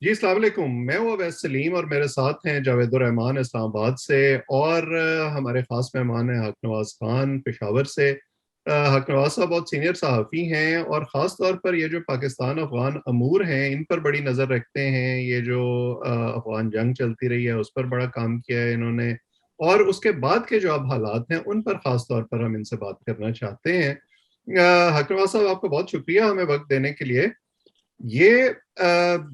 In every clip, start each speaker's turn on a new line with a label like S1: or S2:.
S1: جی السلام علیکم، میں ہوں اویس سلیم اور میرے ساتھ ہیں جاوید الرحمان اسلام آباد سے، اور ہمارے خاص مہمان ہیں حق نواز خان پشاور سے۔ حق نواز صاحب بہت سینئر صحافی ہیں اور خاص طور پر یہ جو پاکستان افغان امور ہیں ان پر بڑی نظر رکھتے ہیں۔ یہ جو افغان جنگ چلتی رہی ہے اس پر بڑا کام کیا ہے انہوں نے، اور اس کے بعد کے جو اب حالات ہیں ان پر خاص طور پر ہم ان سے بات کرنا چاہتے ہیں۔ حق نواز صاحب آپ کو بہت شکریہ ہمیں وقت دینے کے لیے۔ یہ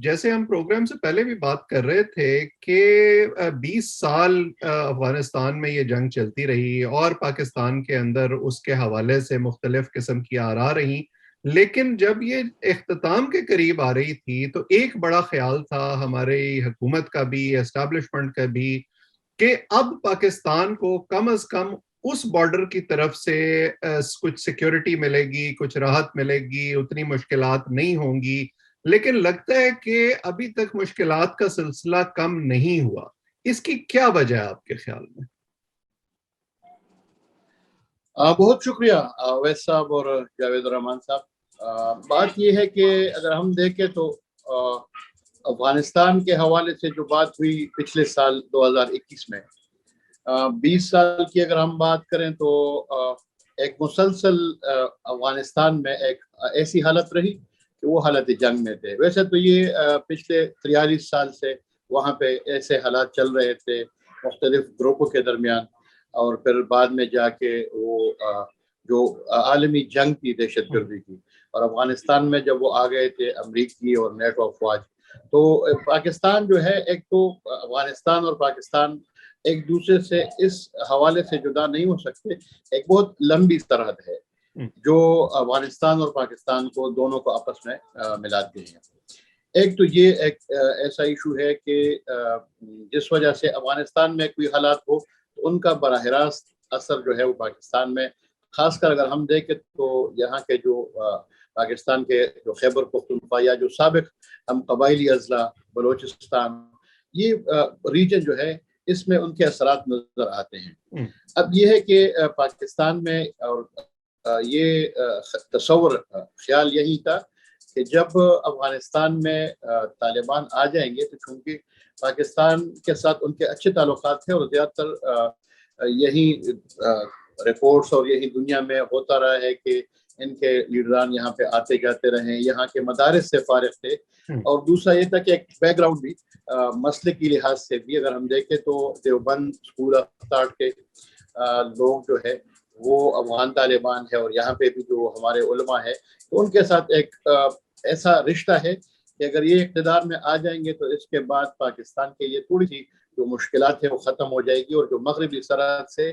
S1: جیسے ہم پروگرام سے پہلے بھی بات کر رہے تھے کہ 20 سال افغانستان میں یہ جنگ چلتی رہی اور پاکستان کے اندر اس کے حوالے سے مختلف قسم کی آرا رہی، لیکن جب یہ اختتام کے قریب آ رہی تھی تو ایک بڑا خیال تھا ہماری حکومت کا بھی، اسٹیبلشمنٹ کا بھی، کہ اب پاکستان کو کم از کم اس بارڈر کی طرف سے کچھ سیکیورٹی ملے گی، کچھ راحت ملے گی، اتنی مشکلات نہیں ہوں گی۔ لیکن لگتا ہے کہ ابھی تک مشکلات کا سلسلہ کم نہیں ہوا۔ اس کی کیا وجہ ہے آپ کے خیال میں؟
S2: بہت شکریہ اویس صاحب اور جاوید الرحمان صاحب۔ بات یہ ہے کہ اگر ہم دیکھیں تو افغانستان کے حوالے سے جو بات ہوئی پچھلے سال 2021 میں، 20 سال کی اگر ہم بات کریں تو ایک مسلسل افغانستان میں ایک ایسی حالت رہی کہ وہ حالت جنگ میں تھے۔ ویسے تو یہ پچھلے 43 سال سے وہاں پہ ایسے حالات چل رہے تھے مختلف گروپوں کے درمیان، اور پھر بعد میں جا کے وہ جو عالمی جنگ تھی دہشت گردی کی، اور افغانستان میں جب وہ آ گئے تھے امریکی اور نیٹو افواج، تو پاکستان جو ہے، ایک تو افغانستان اور پاکستان ایک دوسرے سے اس حوالے سے جدا نہیں ہو سکتے۔ ایک بہت لمبی سرحد ہے جو افغانستان اور پاکستان کو دونوں کو آپس میں ملاتے ہیں۔ ایک تو یہ ایک ایسا ایشو ہے کہ جس وجہ سے افغانستان میں کوئی حالات ہو تو ان کا براہ راست اثر جو ہے وہ پاکستان میں، خاص کر اگر ہم دیکھیں تو یہاں کے جو پاکستان کے جو خیبر پختونخوا یا جو سابق ہم قبائلی اضلاع بلوچستان، یہ ریجن جو ہے اس میں ان کے اثرات نظر آتے ہیں۔ اب یہ ہے کہ پاکستان میں، اور یہ تصور خیال یہی تھا کہ جب افغانستان میں طالبان آ جائیں گے تو چونکہ پاکستان کے ساتھ ان کے اچھے تعلقات تھے، اور زیادہ تر یہی رپورٹس اور یہی دنیا میں ہوتا رہا ہے کہ ان کے لیڈران یہاں پہ آتے جاتے رہے، یہاں کے مدارس سے فارغ تھے۔ اور دوسرا یہ تھا کہ ایک بیک گراؤنڈ بھی مسئلے کی لحاظ سے بھی اگر ہم دیکھیں تو دیوبند اسکول آف تھاٹ کے لوگ جو ہے وہ افغان طالبان ہے، اور یہاں پہ بھی جو ہمارے علماء ہے تو ان کے ساتھ ایک ایسا رشتہ ہے کہ اگر یہ اقتدار میں آ جائیں گے تو اس کے بعد پاکستان کے لیے تھوڑی سی جو مشکلات ہیں وہ ختم ہو جائے گی، اور جو مغربی سرحد سے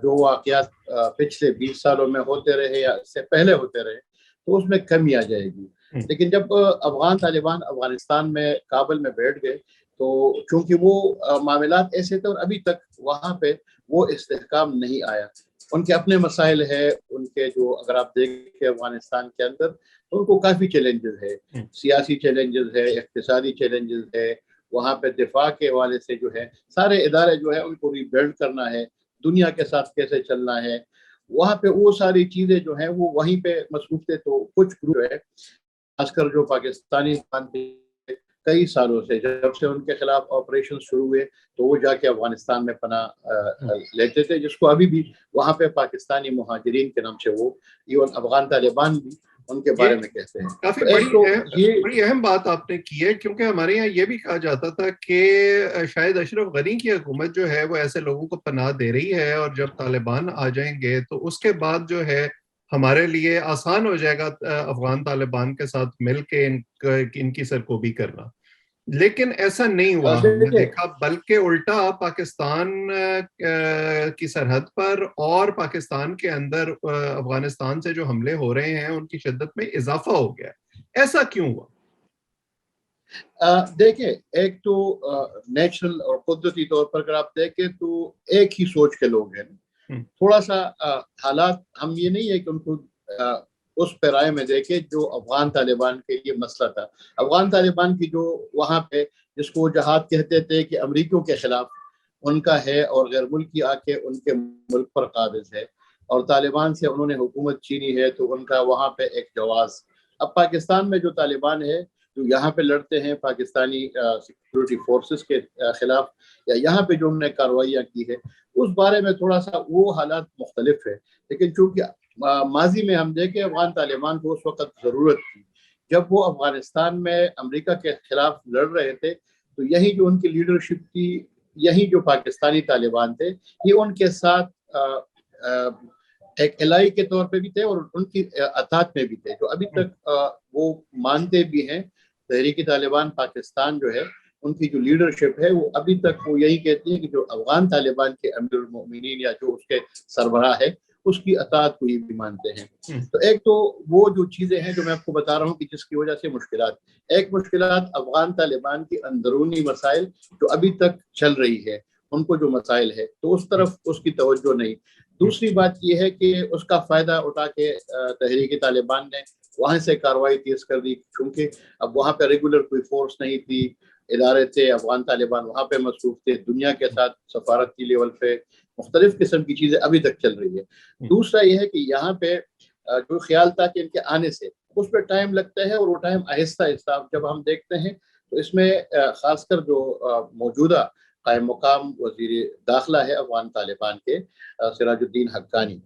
S2: جو واقعات پچھلے 20 سالوں میں ہوتے رہے یا اس سے پہلے ہوتے رہے تو اس میں کمی آ جائے گی۔ لیکن جب افغان طالبان افغانستان میں کابل میں بیٹھ گئے تو چونکہ وہ معاملات ایسے تھے، اور ابھی تک وہاں پہ وہ استحکام نہیں آیا۔ ان کے اپنے مسائل ہے، ان کے جو اگر آپ دیکھیں افغانستان کے اندر تو ان کو کافی چیلنجز ہے، سیاسی چیلنجز ہے، اقتصادی چیلنجز ہے، وہاں پہ دفاع کے حوالے سے جو ہے سارے ادارے جو ہے ان کو ری بلڈ کرنا ہے، دنیا کے ساتھ کیسے چلنا ہے، وہاں پہ وہ ساری چیزیں جو ہیں وہ وہیں پہ مصروف تھے۔ تو کچھ گروپ ہے خاص کر جو پاکستانی کئی سالوں سے جب سے ان کے خلاف آپریشن شروع ہوئے تو وہ جا کے افغانستان میں پناہ لیتے تھے، جس کو ابھی بھی وہاں پہ پاکستانی مہاجرین کے نام سے وہ ایون افغان طالبان بھی ان کے بارے میں کہتے ہیں۔
S1: کافی بڑی اہم بات آپ نے کی ہے، کیونکہ ہمارے یہاں یہ بھی کہا جاتا تھا کہ شاید اشرف غنی کی حکومت جو ہے وہ ایسے لوگوں کو پناہ دے رہی ہے، اور جب طالبان آ جائیں گے تو اس کے بعد جو ہے ہمارے لیے آسان ہو جائے گا افغان طالبان کے ساتھ مل کے ان کی سرکوبی کرنا۔ لیکن ایسا نہیں ہوا، ہم نے دیکھا بلکہ الٹا پاکستان کی سرحد پر اور پاکستان کے اندر افغانستان سے جو حملے ہو رہے ہیں ان کی شدت میں اضافہ ہو گیا۔ ایسا کیوں ہوا؟
S2: دیکھیں، ایک تو نیچرل اور قدرتی طور پر اگر آپ دیکھیں تو ایک ہی سوچ کے لوگ ہیں۔ تھوڑا سا حالات ہم یہ نہیں ہے کہ ان کو اس پیرائے میں دیکھے جو افغان طالبان کے لیے مسئلہ تھا۔ افغان طالبان کی جو وہاں پہ جس کو جہاد کہتے تھے کہ امریکیوں کے خلاف ان کا ہے، اور غیر ملکی آ کے ان کے ملک پر قابض ہے، اور طالبان سے انہوں نے حکومت چھینی ہے تو ان کا وہاں پہ ایک جواز۔ اب پاکستان میں جو طالبان ہے جو یہاں پہ لڑتے ہیں پاکستانی سیکورٹی فورسز کے خلاف، یا یہاں پہ جو انہوں نے کارروائیاں کی ہے، اس بارے میں تھوڑا سا وہ حالات مختلف ہے. لیکن چونکہ ماضی میں ہم دیکھیں افغان طالبان کو اس وقت ضرورت تھی، جب وہ افغانستان میں امریکہ کے خلاف لڑ رہے تھے تو یہی جو ان کی لیڈرشپ تھی، یہی جو پاکستانی طالبان تھے، یہ ان کے ساتھ ایک الائی کے طور پہ بھی تھے اور ان کی اطاعت میں بھی تھے، جو ابھی تک وہ مانتے بھی ہیں. تحریک طالبان پاکستان جو ہے، ان کی جو لیڈرشپ ہے، وہ ابھی تک وہ یہی کہتی ہے کہ جو افغان طالبان کے امیر المؤمنین یا جو اس کے سربراہ ہے، اس کی اطاعت کو یہ بھی مانتے ہیں. تو ایک تو وہ جو چیزیں ہیں جو میں آپ کو بتا رہا ہوں کہ جس کی وجہ سے مشکلات، ایک مشکلات افغان طالبان کی اندرونی مسائل جو ابھی تک چل رہی ہے، ان کو جو مسائل ہے تو اس طرف اس کی توجہ نہیں. دوسری بات یہ ہے کہ اس کا فائدہ اٹھا کے تحریک طالبان نے وہاں سے کارروائی تیز کر دی، کیونکہ اب وہاں پہ ریگولر کوئی فورس نہیں تھی، ادارے تھے، افغان طالبان وہاں پہ مصروف تھے، دنیا کے ساتھ سفارتی لیول پہ مختلف قسم کی چیزیں ابھی تک چل رہی ہے. دوسرا یہ ہے کہ یہاں پہ جو خیال تھا کہ ان کے آنے سے اس پہ ٹائم لگتا ہے، اور وہ ٹائم آہستہ آہستہ جب ہم دیکھتے ہیں تو اس میں خاص کر جو موجودہ قائم مقام وزیر داخلہ ہے افغان طالبان کے، سراج الدین حقانی،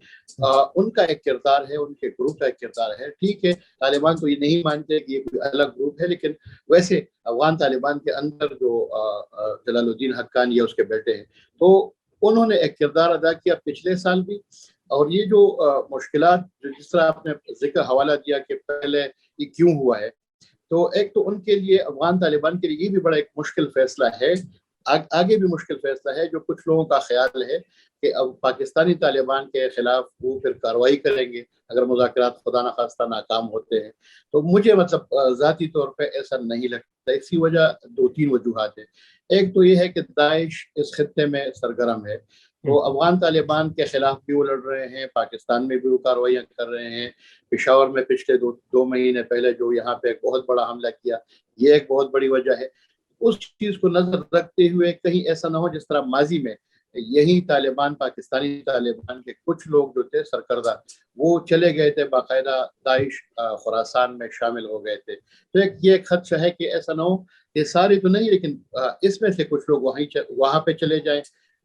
S2: ان کا ایک کردار ہے، ان کے گروپ کا ایک کردار ہے. ٹھیک ہے، طالبان تو یہ نہیں مانتے کہ یہ کوئی الگ گروپ ہے، لیکن ویسے افغان طالبان کے اندر جو جلال الدین حقانی یا اس کے بیٹے ہیں، تو انہوں نے ایک کردار ادا کیا پچھلے سال بھی. اور یہ جو مشکلات جس طرح آپ نے ذکر حوالہ دیا کہ پہلے یہ کیوں ہوا ہے، تو ایک تو ان کے لیے، افغان طالبان کے لیے یہ بھی بڑا ایک مشکل فیصلہ ہے، آگے بھی مشکل فیصلہ ہے، جو کچھ لوگوں کا خیال ہے کہ اب پاکستانی طالبان کے خلاف وہ پھر کارروائی کریں گے اگر مذاکرات خدا نخواستہ ناکام ہوتے ہیں. تو مجھے مطلب ذاتی طور پہ ایسا نہیں لگتا. اسی وجہ 2-3 وجوہات ہیں. ایک تو یہ ہے کہ داعش اس خطے میں سرگرم ہے، تو افغان طالبان کے خلاف بھی وہ لڑ رہے ہیں، پاکستان میں بھی وہ کارروائیاں کر رہے ہیں. پشاور میں پچھلے 2 مہینے پہلے جو یہاں پہ ایک بہت بڑا حملہ کیا، یہ ایک بہت بڑی وجہ ہے. اس چیز کو نظر رکھتے ہوئے کہیں ایسا نہ ہو جس طرح ماضی میں یہی طالبان، پاکستانی طالبان کے کچھ لوگ جو تھے سرکردہ، وہ چلے گئے تھے باقاعدہ داعش خراسان میں شامل ہو گئے تھے. تو یہ ایک خدشہ ہے کہ ایسا نہ ہو کہ سارے تو نہیں، لیکن اس میں سے کچھ لوگ وہاں پہ چلے جائیں.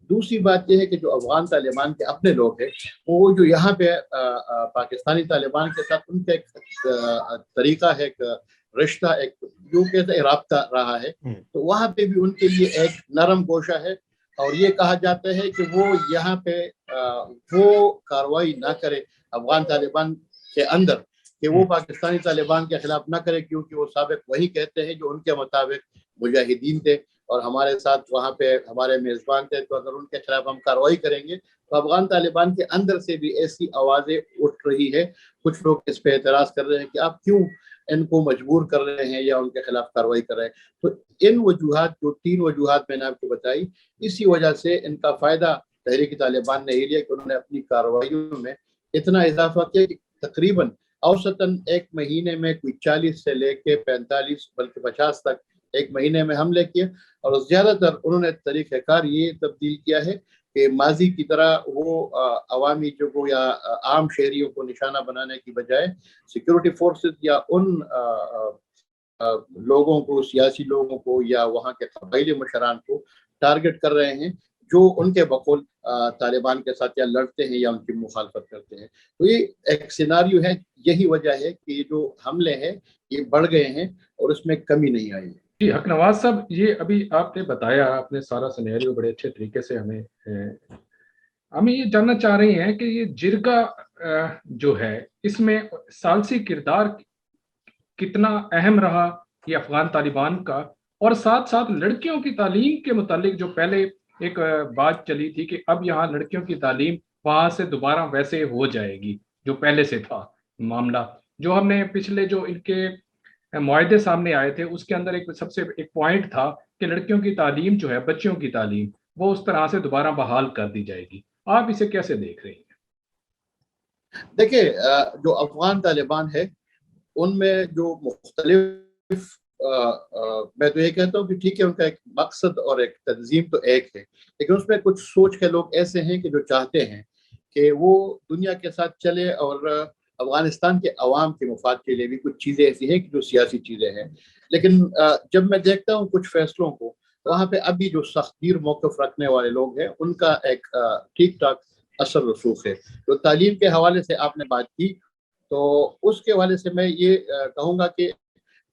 S2: دوسری بات یہ ہے کہ جو افغان طالبان کے اپنے لوگ ہیں، وہ جو یہاں پہ پاکستانی طالبان کے ساتھ ان کا ایک طریقہ ہے، ایک رشتہ، ایک جو کہتے ہیں رابطہ رہا ہے، تو وہاں پہ بھی ان کے لیے ایک نرم گوشہ ہے. اور یہ کہا جاتا ہے کہ وہ یہاں پہ وہ کارروائی نہ کرے افغان طالبان کے اندر، کہ وہ پاکستانی طالبان کے خلاف نہ کرے، کیونکہ وہ سابق وہی کہتے ہیں جو ان کے مطابق مجاہدین تھے اور ہمارے ساتھ وہاں پہ ہمارے میزبان تھے، تو اگر ان کے خلاف ہم کارروائی کریں گے تو افغان طالبان کے اندر سے بھی ایسی آوازیں اٹھ رہی ہے. کچھ لوگ اس پہ اعتراض کر رہے ہیں کہ آپ کیوں ان کو مجبور کر رہے ہیں یا ان کے خلاف کارروائی کر رہے ہیں. تو ان وجوہات، جو 3 وجوہات میں نے آپ کو بتائی، اسی وجہ سے ان کا فائدہ تحریک طالبان نے ہی لیا کہ انہوں نے اپنی کارروائیوں میں اتنا اضافہ کیا کہ تقریباً اوسطاً ایک مہینے میں کوئی 40 سے لے کے 45 بلکہ 50 تک ایک مہینے میں حملے کیے. اور زیادہ تر انہوں نے طریقہ کار یہ تبدیل کیا ہے کہ ماضی کی طرح وہ عوامی جو یا عام شہریوں کو نشانہ بنانے کی بجائے سیکورٹی فورسز یا ان لوگوں کو، سیاسی لوگوں کو یا وہاں کے قبائلی مشران کو ٹارگٹ کر رہے ہیں جو ان کے بقول طالبان کے ساتھ یا لڑتے ہیں یا ان کی مخالفت کرتے ہیں. تو یہ ایک سیناریو ہے، یہی وجہ ہے کہ یہ جو حملے ہیں یہ بڑھ گئے ہیں اور اس میں کمی نہیں آئی ہے.
S3: جی حق نواز صاحب، یہ ابھی آپ نے بتایا، آپ نے سارا سینیریو بڑے اچھے طریقے سے ہمیں یہ جاننا چاہ رہے ہیں کہ یہ جرگہ جو ہے، اس میں ثالثی کردار کتنا اہم رہا یہ افغان طالبان کا، اور ساتھ ساتھ لڑکیوں کی تعلیم کے متعلق جو پہلے ایک بات چلی تھی کہ اب یہاں لڑکیوں کی تعلیم وہاں سے دوبارہ ویسے ہو جائے گی جو پہلے سے تھا معاملہ، جو ہم نے پچھلے جو ان کے معاہدے سامنے آئے تھے اس کے اندر ایک سب سے ایک پوائنٹ تھا کہ لڑکیوں کی تعلیم جو ہے، بچیوں کی تعلیم، وہ اس طرح سے دوبارہ بحال کر دی جائے گی. آپ اسے کیسے دیکھ رہے ہیں؟
S2: دیکھیں، جو افغان طالبان ہے ان میں جو مختلف میں تو یہ کہتا ہوں کہ ٹھیک ہے ان کا ایک مقصد اور ایک تنظیم تو ایک ہے، لیکن اس میں کچھ سوچ کے لوگ ایسے ہیں کہ جو چاہتے ہیں کہ وہ دنیا کے ساتھ چلے اور افغانستان کے عوام کے مفاد کے لیے بھی کچھ چیزیں ایسی ہیں کہ جو سیاسی چیزیں ہیں، لیکن جب میں دیکھتا ہوں کچھ فیصلوں کو، وہاں پہ ابھی جو سختگیر موقف رکھنے والے لوگ ہیں ان کا ایک ٹھیک ٹھاک اثر رسوخ ہے۔ تو تعلیم کے حوالے سے آپ نے بات کی، تو اس کے حوالے سے میں یہ کہوں گا کہ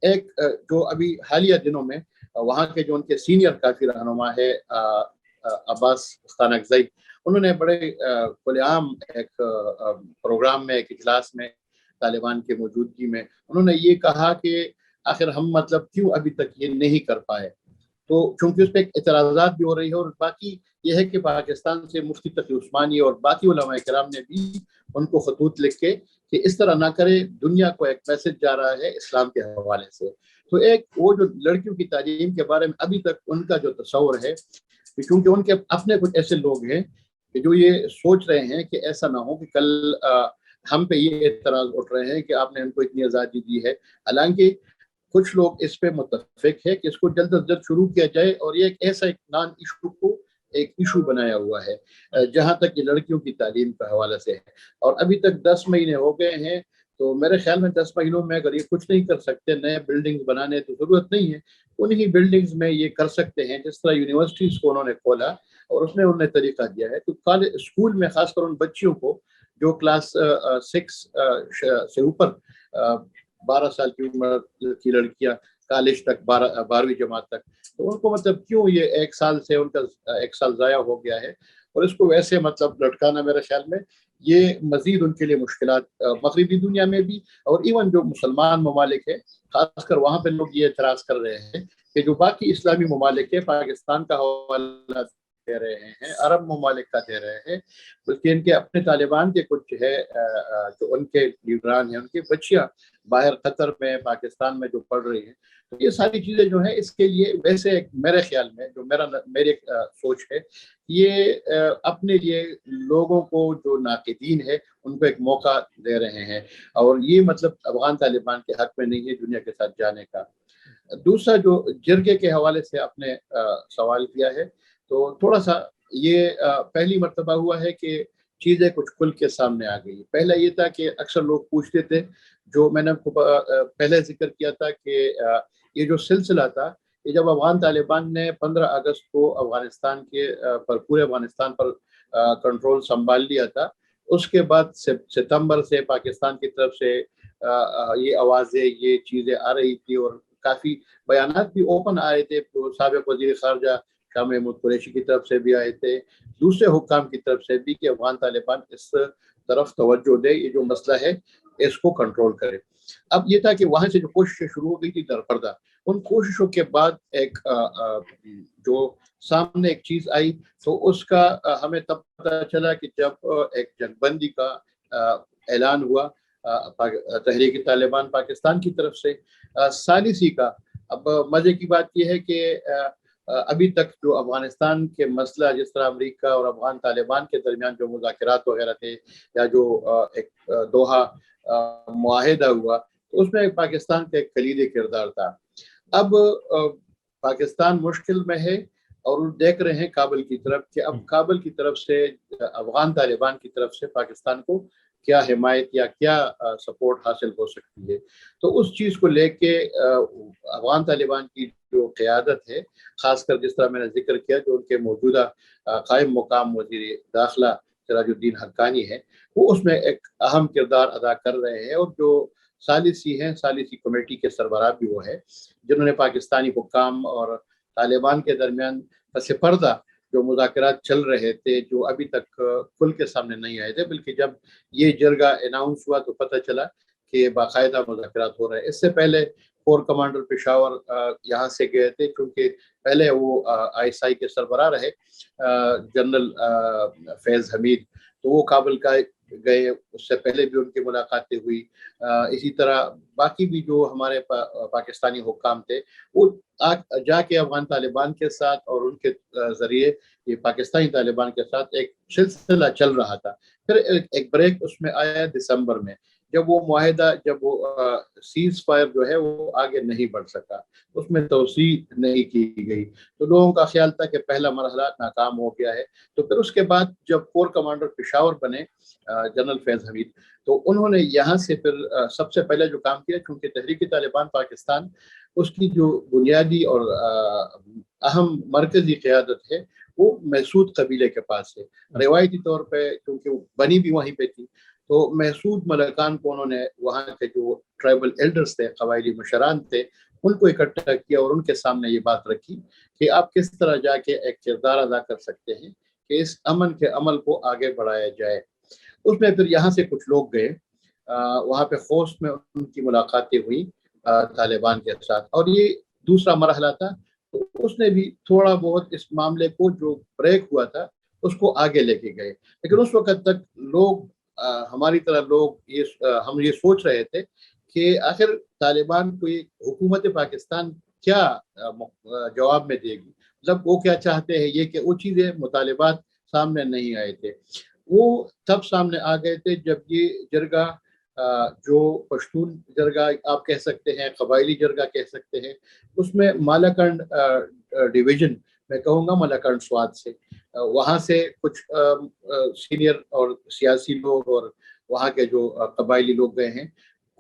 S2: ایک جو ابھی حالیہ دنوں میں وہاں کے جو ان کے سینئر کافی رہنما ہے عباس خانقزئی، انہوں نے بڑے کھلے عام ایک پروگرام میں، ایک اجلاس میں طالبان کے موجودگی میں انہوں نے یہ کہا کہ آخر ہم مطلب کیوں ابھی تک یہ نہیں کر پائے، تو چونکہ اس پہ اعتراضات بھی ہو رہی ہے، اور باقی یہ ہے کہ پاکستان سے مفتی تقی عثمانی اور باقی علماء کرام نے بھی ان کو خطوط لکھ کے کہ اس طرح نہ کرے، دنیا کو ایک میسج جا رہا ہے اسلام کے حوالے سے۔ تو ایک وہ جو لڑکیوں کی تعلیم کے بارے میں ابھی تک ان کا جو تصور ہے، کیونکہ ان کے اپنے کچھ ایسے لوگ ہیں کہ جو یہ سوچ رہے ہیں کہ ایسا نہ ہو کہ کل ہم پہ یہ اعتراض اٹھ رہے ہیں کہ آپ نے ان کو اتنی آزادی دی ہے، حالانکہ کچھ لوگ اس پہ متفق ہے کہ اس کو جلد از جلد شروع کیا جائے، اور یہ ایک ایسا ایک نان ایشو کو ایک ایشو بنایا ہوا ہے جہاں تک یہ لڑکیوں کی تعلیم کا حوالہ سے ہے۔ اور ابھی تک 10 مہینے ہو گئے ہیں، تو میرے خیال میں 10 مہینوں میں اگر یہ کچھ نہیں کر سکتے، نئے بلڈنگز بنانے تو ضرورت نہیں ہے، انہی بلڈنگز میں یہ کر سکتے ہیں جس طرح یونیورسٹیز کو انہوں نے کھولا اور اس میں انہوں نے طریقہ دیا ہے۔ تو اسکول میں خاص کر ان بچیوں کو جو کلاس 6 سے اوپر 12 سال کی عمر کی لڑکیاں، کالج تک 12ویں جماعت تک، تو ان کو مطلب کیوں یہ 1 سال سے ان کا 1 سال ضائع ہو گیا ہے، اور اس کو ویسے مطلب لٹکانا میرے خیال میں یہ مزید ان کے لیے مشکلات مغربی دنیا میں بھی، اور ایون جو مسلمان ممالک ہے خاص کر وہاں پہ لوگ یہ اعتراض کر رہے ہیں کہ جو باقی اسلامی ممالک ہے پاکستان کا حوالہ دے رہے ہیں، عرب ممالک کا دے رہے ہیں، بلکہ ان کے اپنے طالبان کے کچھ ہے جو ان کے لیڈران ہیں، ان کی بچیاں باہر قطر میں، پاکستان میں جو پڑھ رہی ہیں، تو یہ ساری چیزیں جو ہیں اس کے لیے ویسے میرے خیال میں جو میری سوچ ہے، یہ اپنے لیے لوگوں کو جو ناقدین ہے ان کو ایک موقع دے رہے ہیں، اور یہ مطلب افغان طالبان کے حق میں نہیں ہے دنیا کے ساتھ جانے کا۔ دوسرا جو جرگے کے حوالے سے آپ نے سوال کیا ہے، تو تھوڑا سا یہ پہلی مرتبہ ہوا ہے کہ چیزیں کچھ کھل کے سامنے آ گئی۔ پہلا یہ تھا کہ اکثر لوگ پوچھتے تھے، جو میں نے پہلے ذکر کیا تھا کہ یہ جو سلسلہ تھا، یہ جب افغان طالبان نے 15 اگست کو افغانستان کے پر پورے افغانستان پر کنٹرول سنبھال لیا تھا، اس کے بعد ستمبر سے پاکستان کی طرف سے یہ آوازیں، یہ چیزیں آ رہی تھی، اور کافی بیانات بھی اوپن آئے تھے، سابق وزیر خارجہ شاہ محمود قریشی کی طرف سے بھی آئے تھے، دوسرے حکام کی طرف سے بھی، کہ افغان طالبان اس طرف توجہ دے، یہ جو مسئلہ ہے اس کو کنٹرول کرے۔ اب یہ تھا کہ وہاں سے جو کوششیں شروع ہو گئی تھی درپردہ، ان کوششوں کے بعد ایک جو سامنے ایک چیز آئی، تو اس کا ہمیں تب پتہ چلا کہ جب ایک جنگ بندی کا اعلان ہوا تحریک طالبان پاکستان کی طرف سے، ثالثی کا۔ اب مزے کی بات یہ ہے کہ ابھی تک جو افغانستان کے مسئلہ، جس طرح امریکہ اور افغان طالبان کے درمیان جو مذاکرات وغیرہ تھے، یا جو ایک دوحہ معاہدہ ہوا، تو اس میں پاکستان کا ایک کلیدی کردار تھا۔ اب پاکستان مشکل میں ہے، اور دیکھ رہے ہیں کابل کی طرف کہ اب کابل کی طرف سے افغان طالبان کی طرف سے پاکستان کو کیا حمایت یا کیا سپورٹ حاصل ہو سکتی ہے۔ تو اس چیز کو لے کے افغان طالبان کی جو قیادت ہے، خاص کر جس طرح میں نے ذکر کیا، جو ان کے موجودہ قائم مقام وزیر داخلہ سراج الدین حقانی ہے، وہ اس میں ایک اہم کردار ادا کر رہے ہیں، اور جو ثالثی ہیں، ثالثی کمیٹی کے سربراہ بھی وہ ہے، جنہوں نے پاکستانی حکام اور طالبان کے درمیان پس پردہ جو مذاکرات چل رہے تھے، جو ابھی تک کھل کے سامنے نہیں آئے تھے، بلکہ جب یہ جرگہ اناؤنس ہوا تو پتہ چلا کہ باقاعدہ مذاکرات ہو رہے ہیں۔ اس سے پہلے کور کمانڈر پشاور یہاں سے گئے تھے، کیونکہ پہلے وہ آئی ایس آئی کے سربراہ رہے جنرل فیض حمید، تو وہ کابل کا گئے، اس سے پہلے بھی ان کی ملاقاتیں ہوئی۔ اسی طرح باقی بھی جو ہمارے پاکستانی حکام تھے، وہ جا کے افغان طالبان کے ساتھ اور ان کے ذریعے یہ پاکستانی طالبان کے ساتھ ایک سلسلہ چل رہا تھا۔ پھر ایک بریک اس میں آیا دسمبر میں، جب وہ معاہدہ جب وہ سیز فائر جو ہے وہ آگے نہیں بڑھ سکا، اس میں توسیع نہیں کی گئی، تو لوگوں کا خیال تھا کہ پہلا مرحلہ ناکام ہو گیا ہے۔ تو پھر اس کے بعد جب کور کمانڈر پشاور بنے جنرل فیض حمید، تو انہوں نے یہاں سے پھر سب سے پہلے جو کام کیا، چونکہ تحریک طالبان پاکستان اس کی جو بنیادی اور اہم مرکزی قیادت ہے وہ محسود قبیلے کے پاس ہے، روایتی طور پہ کیونکہ وہ بنی بھی وہیں پہ تھی، تو محسود ملکان کو انہوں نے وہاں کے جو ٹرائبل ایلڈرز تھے، قبائلی مشران تھے، ان کو اکٹھا کیا اور ان کے سامنے یہ بات رکھی کہ آپ کس طرح جا کے ایک کردار ادا کر سکتے ہیں کہ اس امن کے عمل کو آگے بڑھایا جائے۔ اس میں پھر یہاں سے کچھ لوگ گئے وہاں پہ خوست میں، ان کی ملاقاتیں ہوئی طالبان کے ساتھ، اور یہ دوسرا مرحلہ تھا۔ تو اس نے بھی تھوڑا بہت اس معاملے کو جو بریک ہوا تھا اس کو آگے لے کے گئے، لیکن اس وقت تک لوگ ہماری طرح لوگ ہم یہ سوچ رہے تھے کہ آخر طالبان کو حکومت پاکستان کیا جواب میں دے گی، مطلب وہ کیا چاہتے ہیں، یہ کہ وہ چیزیں مطالبات سامنے نہیں آئے تھے، وہ تب سامنے آ گئے تھے جب یہ جرگہ جو پشتون جرگہ آپ کہہ سکتے ہیں، قبائلی جرگہ کہہ سکتے ہیں، اس میں مالاکنڈ ڈویژن میں کہوں گا مالاکنڈ سوات سے، وہاں سے کچھ سینئر اور سیاسی لوگ اور وہاں کے جو قبائلی لوگ گئے ہیں،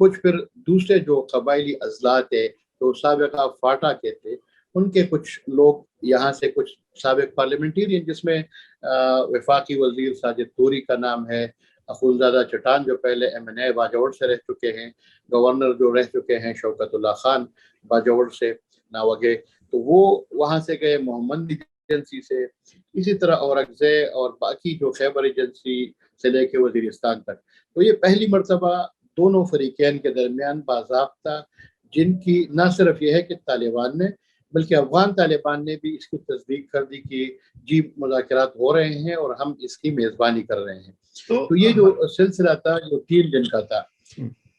S2: کچھ پھر دوسرے جو قبائلی اضلاع تھے جو سابقہ فاٹا کے تھے، ان کے کچھ لوگ یہاں سے، کچھ سابق پارلیمنٹیرین جس میں وفاقی وزیر ساجد طوری کا نام ہے، اخونزادہ چٹان جو پہلے MNA باجوڑ سے رہ چکے ہیں، گورنر جو رہ چکے ہیں شوکت اللہ خان باجوڑ سے ناوگے، تو وہ وہاں سے گئے، محمد ایجنسی سے، اسی طرح اورکزے اور باقی جو خیبر ایجنسی سے لے کے وزیرستان تک۔ تو یہ پہلی مرتبہ دونوں فریقین کے درمیان باضابطہ، جن کی نہ صرف یہ ہے کہ طالبان نے بلکہ افغان طالبان نے بھی اس کی تصدیق کر دی کہ جی مذاکرات ہو رہے ہیں اور ہم اس کی میزبانی کر رہے ہیں۔ تو یہ جو سلسلہ تھا جو 3 دن کا تھا،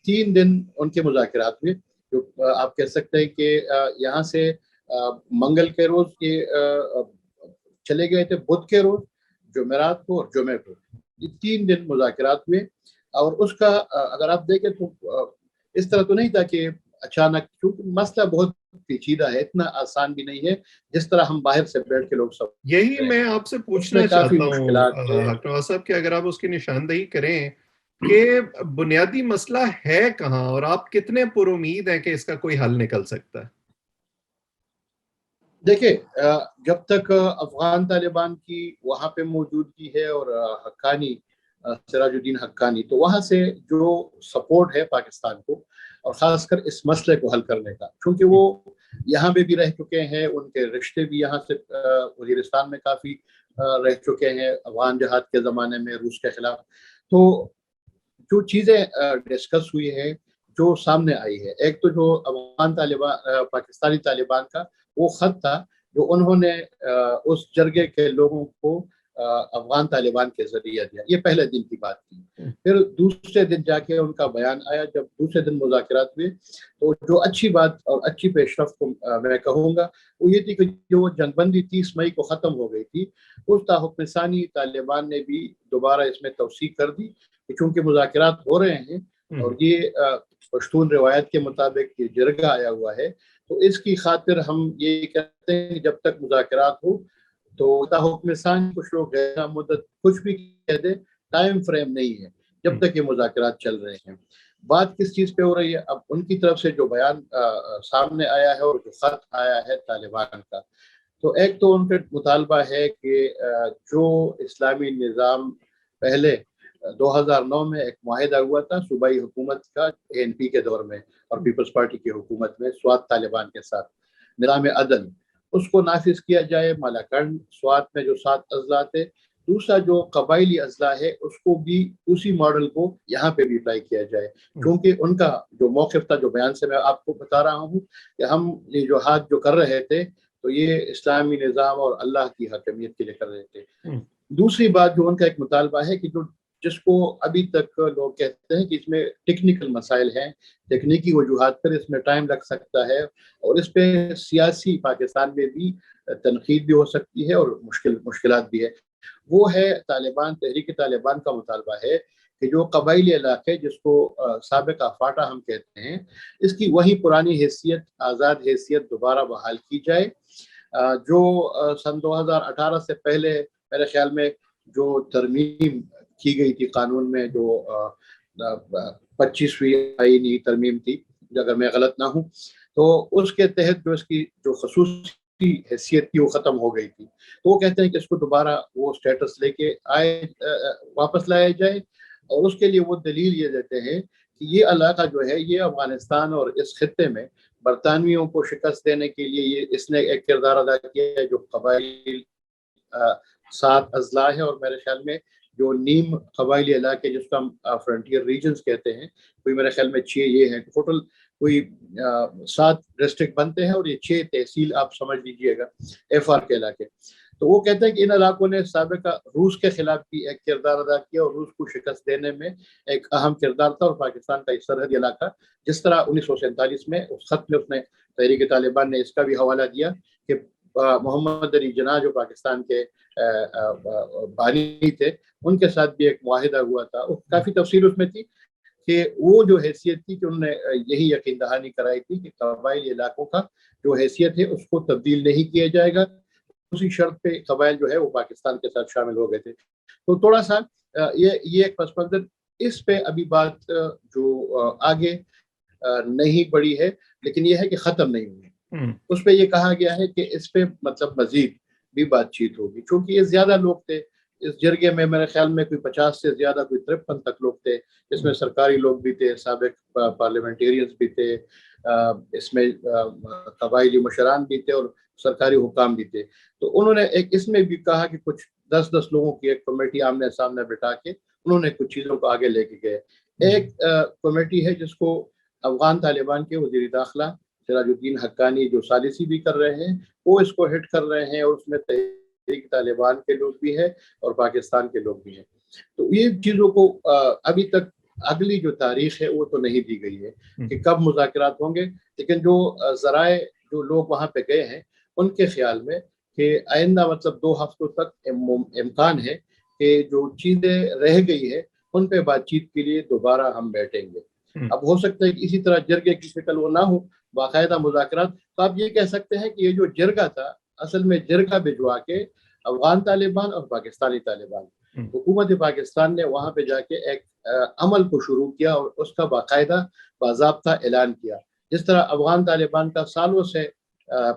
S2: 3 دن ان کے مذاکرات ہوئے، جو آپ کہہ سکتے ہیں کہ یہاں سے منگل کے روز یہ چلے گئے تھے، بدھ کے روز، جمعرات کو اور جمعے کو، یہ 3 دن مذاکرات ہوئے۔ اور اس کا اگر آپ دیکھیں تو اس طرح تو نہیں تھا کہ اچانک، کیونکہ مسئلہ بہت پیچیدہ ہے، اتنا آسان بھی نہیں ہے جس طرح ہم باہر سے بیٹھ کے لوگ سب۔
S1: یہی میں آپ سے پوچھنا چاہتا ہوں حق نواز صاحب کہ اگر آپ اس کی نشاندہی کریں کہ بنیادی مسئلہ ہے کہاں، اور آپ کتنے پر امید ہیں کہ اس کا کوئی حل نکل سکتا ہے؟
S2: دیکھیں، جب تک افغان طالبان کی وہاں پہ موجودگی ہے اور حقانی سراج الدین حقانی، تو وہاں سے جو سپورٹ ہے پاکستان کو، اور خاص کر اس مسئلے کو حل کرنے کا، کیونکہ وہ یہاں پہ بھی رہ چکے ہیں، ان کے رشتے بھی یہاں سے وزیرستان میں کافی رہ چکے ہیں افغان جہاد کے زمانے میں روس کے خلاف، تو جو چیزیں ڈسکس ہوئی ہیں، جو سامنے آئی ہے، ایک تو جو افغان طالبان پاکستانی طالبان کا وہ خط تھا جو انہوں نے اس جرگے کے لوگوں کو افغان طالبان کے ذریعہ دیا، یہ پہلے دن کی بات تھی۔ پھر دوسرے دن جا کے ان کا بیان آیا، جب دوسرے دن مذاکرات ہوئے، تو جو اچھی بات اور اچھی پیش رفت کو میں کہوں گا وہ یہ تھی کہ جو جنگ بندی 30 مئی کو ختم ہو گئی تھی، اس حکم ثانی طالبان نے بھی دوبارہ اس میں توثیق کر دی کہ چونکہ مذاکرات ہو رہے ہیں اور یہ پشتون روایت کے مطابق یہ جرگہ آیا ہوا ہے، تو اس کی خاطر ہم یہ کہتے ہیں کہ جب تک مذاکرات ہو تو حکم ثانی، کچھ لوگ غیر مدت کچھ بھی کہہ دیں، ٹائم فریم نہیں ہے جب تک یہ مذاکرات چل رہے ہیں۔ بات کس چیز پہ ہو رہی ہے؟ اب ان کی طرف سے جو بیان سامنے آیا ہے اور جو خط آیا ہے طالبان کا، تو ایک تو ان کا مطالبہ ہے کہ جو اسلامی نظام پہلے 2009 میں ایک معاہدہ ہوا تھا صوبائی حکومت کا ANP کے دور میں اور پیپلز پارٹی کی حکومت میں سوات طالبان کے ساتھ، نظام عدل، اس کو نافذ کیا جائے مالاکنڈ سوات میں جو 7 اضلاع تھے۔ دوسرا جو قبائلی اضلاع ہے اس کو بھی اسی ماڈل کو یہاں پہ بھی اپلائی کیا جائے، کیونکہ ان کا جو موقف تھا، جو بیان سے میں آپ کو بتا رہا ہوں کہ ہم یہ جو ہاتھ جو کر رہے تھے تو یہ اسلامی نظام اور اللہ کی حاکمیت کے لیے کر رہے تھے۔ دوسری بات جو ان کا ایک مطالبہ ہے کہ جس کو ابھی تک لوگ کہتے ہیں کہ اس میں ٹیکنیکل مسائل ہیں، تکنیکی وجوہات پر اس میں ٹائم لگ سکتا ہے اور اس پہ سیاسی پاکستان میں بھی تنقید بھی ہو سکتی ہے اور مشکلات بھی ہے، وہ ہے طالبان، تحریک طالبان کا مطالبہ ہے کہ جو قبائلی علاقے جس کو سابقہ فاٹا ہم کہتے ہیں، اس کی وہی پرانی حیثیت، آزاد حیثیت دوبارہ بحال کی جائے. جو سن 2018 سے پہلے میرے خیال میں جو ترمیم کی گئی تھی قانون میں، جو 25ویں آئینی ترمیم تھی اگر میں غلط نہ ہوں، تو اس کے تحت جو اس کی جو خصوصی حیثیت تھی وہ ختم ہو گئی تھی. تو وہ کہتے ہیں کہ اس کو دوبارہ وہ سٹیٹس لے کے واپس لایا جائے، اور اس کے لیے وہ دلیل یہ دیتے ہیں کہ یہ علاقہ جو ہے یہ افغانستان اور اس خطے میں برطانویوں کو شکست دینے کے لیے اس نے ایک کردار ادا کیا ہے. جو قبائل 7 اضلاع ہے، اور میرے خیال میں جو نیم قبائلی علاقے جس کو ہم فرنٹیئر ریجنز کہتے ہیں، کوئی میرے خیال میں 6 یہ ہیں. ٹوٹل کوئی 7 ڈسٹرکٹ بنتے ہیں، اور یہ 6 تحصیل آپ سمجھ لیجئے گا FR کے علاقے. تو وہ کہتے ہیں کہ ان علاقوں نے سابقہ روس کے خلاف بھی ایک کردار ادا کیا، اور روس کو شکست دینے میں ایک اہم کردار تھا. اور پاکستان کا ایک سرحدی علاقہ، جس طرح 1947 میں اس خط میں اس نے تحریک طالبان نے اس کا بھی حوالہ دیا کہ محمد علی جناح جو پاکستان کے بانی تھے، ان کے ساتھ بھی ایک معاہدہ ہوا تھا. کافی تفصیل اس میں تھی کہ وہ جو حیثیت تھی کہ انہوں نے یہی یقین دہانی کرائی تھی کہ قبائلی علاقوں کا جو حیثیت ہے اس کو تبدیل نہیں کیا جائے گا. اسی شرط پہ قبائل جو ہے وہ پاکستان کے ساتھ شامل ہو گئے تھے. تو تھوڑا سا یہ ایک پس منظر، اس پہ ابھی بات جو آگے نہیں بڑھی ہے، لیکن یہ ہے کہ ختم نہیں ہوئی. اس پہ یہ کہا گیا ہے کہ اس پہ مطلب مزید بھی بات چیت ہوگی، چونکہ یہ زیادہ لوگ تھے اس جرگے میں. میرے خیال میں کوئی 50 سے زیادہ، کوئی 53 تک لوگ تھے. اس میں سرکاری لوگ بھی تھے، سابق پارلیمنٹیرینز بھی تھے، اس میں قبائلی مشران بھی تھے، اور سرکاری حکام بھی تھے. تو انہوں نے ایک اس میں بھی کہا کہ کچھ 10 لوگوں کی ایک کمیٹی آمنے سامنے بٹھا کے انہوں نے کچھ چیزوں کو آگے لے کے گئے. ایک کمیٹی ہے جس کو افغان طالبان کے وزیر داخلہ سراج الدین حقانی جو ثالثی بھی کر رہے ہیں، وہ اس کو ہیڈ کر رہے ہیں، اور اس میں تحریک طالبان کے لوگ بھی ہیں اور پاکستان کے لوگ بھی ہیں. تو یہ چیزوں کو ابھی تک اگلی جو تاریخ ہے وہ تو نہیں دی گئی ہے کہ کب مذاکرات ہوں گے. لیکن جو ذرائع جو لوگ وہاں پہ گئے ہیں ان کے خیال میں کہ آئندہ مطلب 2 ہفتوں تک امکان ہے کہ جو چیزیں رہ گئی ہے ان پہ بات چیت کے لیے دوبارہ ہم بیٹھیں گے. اب ہو سکتا ہے کہ اسی طرح جرگے کی شکل وہ نہ ہو، باقاعدہ مذاکرات. تو آپ یہ کہہ سکتے ہیں کہ یہ جو جرگہ تھا اصل میں جرگہ بھجوا کے افغان طالبان اور پاکستانی طالبان، حکومت پاکستان نے وہاں پہ جا کے ایک عمل کو شروع کیا اور اس کا باقاعدہ باضابطہ اعلان کیا. جس طرح افغان طالبان کا سالوں سے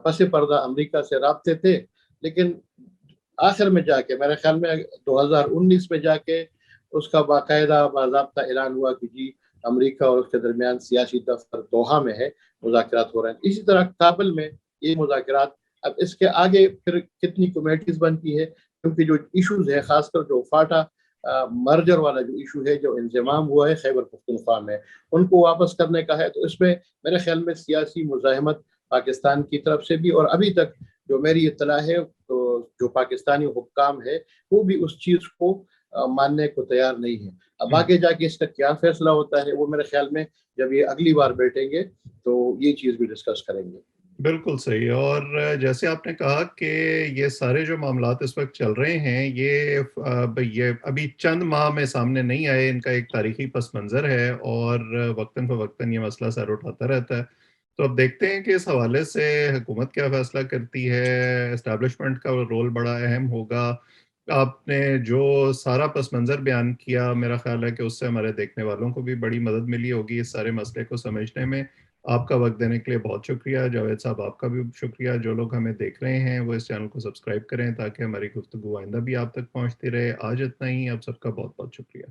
S2: پس پردہ امریکہ سے رابطے تھے، لیکن آخر میں جا کے میرے خیال میں 2019 میں جا کے اس کا باقاعدہ باضابطہ اعلان ہوا کہ جی امریکہ اور اس کے درمیان سیاسی دفتر دوحہ میں ہے، مذاکرات ہو رہے ہیں. اسی طرح کابل میں یہ مذاکرات، اب اس کے آگے پھر کتنی کمیٹیز بنتی ہے، کیونکہ جو ایشوز ہے خاص کر جو فاٹا مرجر والا جو ایشو ہے جو انضمام ہوا ہے خیبر پختونخوا میں، ان کو واپس کرنے کا ہے. تو اس میں میرے خیال میں سیاسی مزاحمت پاکستان کی طرف سے بھی، اور ابھی تک جو میری اطلاع ہے تو جو پاکستانی حکام ہے وہ بھی اس چیز کو ماننے کو تیار نہیں ہے. اب آگے جا کے اس کا کیا فیصلہ ہوتا ہے وہ میرے خیال میں جب یہ اگلی بار بیٹھیں گے تو یہ چیز بھی ڈسکس کریں گے.
S1: بالکل صحیح. اور جیسے آپ نے کہا کہ یہ سارے جو معاملات اس وقت چل رہے ہیں یہ ابھی چند ماہ میں سامنے نہیں آئے، ان کا ایک تاریخی پس منظر ہے اور وقتاً فوقتاً یہ مسئلہ سر اٹھاتا رہتا ہے. تو اب دیکھتے ہیں کہ اس حوالے سے حکومت کیا فیصلہ کرتی ہے. اسٹیبلشمنٹ کا رول بڑا اہم ہوگا. آپ نے جو سارا پس منظر بیان کیا میرا خیال ہے کہ اس سے ہمارے دیکھنے والوں کو بھی بڑی مدد ملی ہوگی اس سارے مسئلے کو سمجھنے میں. آپ کا وقت دینے کے لیے بہت شکریہ. جاوید صاحب آپ کا بھی شکریہ. جو لوگ ہمیں دیکھ رہے ہیں وہ اس چینل کو سبسکرائب کریں تاکہ ہماری گفتگو آئندہ بھی آپ تک پہنچتی رہے. آج اتنا ہی. آپ سب کا بہت بہت شکریہ.